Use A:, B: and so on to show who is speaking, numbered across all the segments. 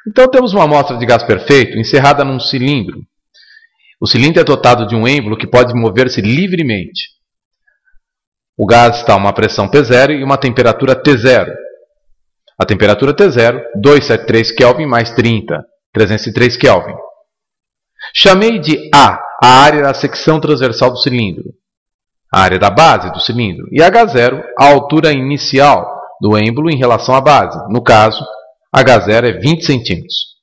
A: Então temos uma amostra de gás perfeito encerrada num cilindro. O cilindro é dotado de um êmbolo que pode mover-se livremente. O gás está a uma pressão P0 e uma temperatura T0. A temperatura T0, 273 Kelvin mais 30, 303 Kelvin. Chamei de A área da secção transversal do cilindro, a área da base do cilindro, e H0 a altura inicial do êmbolo em relação à base. No caso, H0 é 20 centímetros.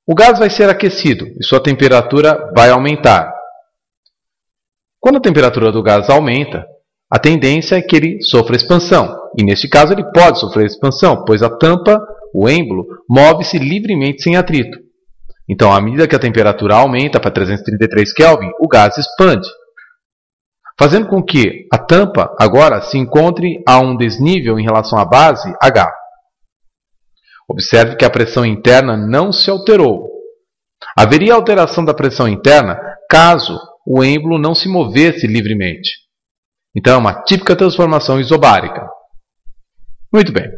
A: O gás vai ser aquecido e sua temperatura vai aumentar. Quando a temperatura do gás aumenta, a tendência é que ele sofra expansão. E neste caso ele pode sofrer expansão, pois a tampa, o êmbolo, move-se livremente sem atrito. Então, à medida que a temperatura aumenta para 333 Kelvin, o gás expande, fazendo com que a tampa agora se encontre a um desnível em relação à base, H. Observe que a pressão interna não se alterou. Haveria alteração da pressão interna caso o êmbolo não se movesse livremente. Então, é uma típica transformação isobárica. Muito bem.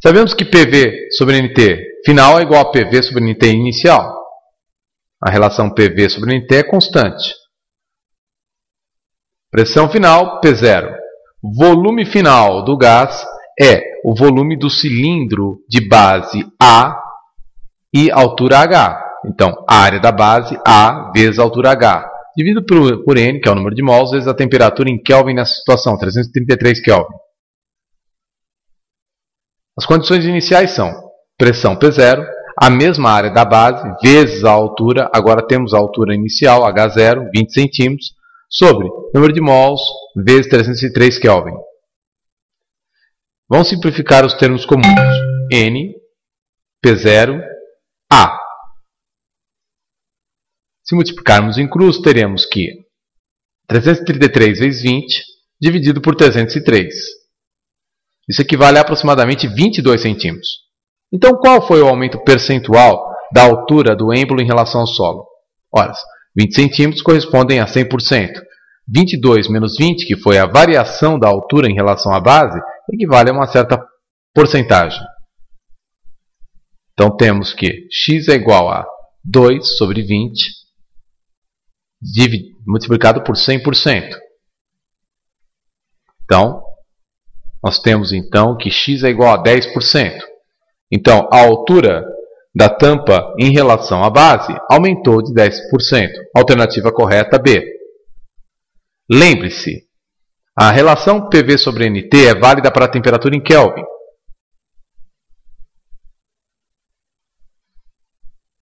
A: Sabemos que PV sobre NT final é igual a PV sobre NT inicial. A relação PV sobre NT é constante. Pressão final, P0. Volume final do gás é o volume do cilindro de base A e altura H. Então, a área da base A vezes a altura H. Dividido por N, que é o número de mols, vezes a temperatura em Kelvin nessa situação, 333 Kelvin. As condições iniciais são pressão P0, a mesma área da base, vezes a altura, agora temos a altura inicial, H0, 20 centímetros, sobre número de mols, vezes 303 Kelvin. Vamos simplificar os termos comuns. N, P0, A. Se multiplicarmos em cruz, teremos que 333 vezes 20, dividido por 303. Isso equivale a aproximadamente 22 centímetros. Então, qual foi o aumento percentual da altura do êmbolo em relação ao solo? Ora, 20 centímetros correspondem a 100%. 22 menos 20, que foi a variação da altura em relação à base, equivale a uma certa porcentagem. Então, temos que x é igual a 2 sobre 20, multiplicado por 100%. Então, nós temos então que x é igual a 10%. Então, a altura da tampa em relação à base aumentou de 10%. Alternativa correta, B. Lembre-se, a relação PV sobre NT é válida para a temperatura em Kelvin.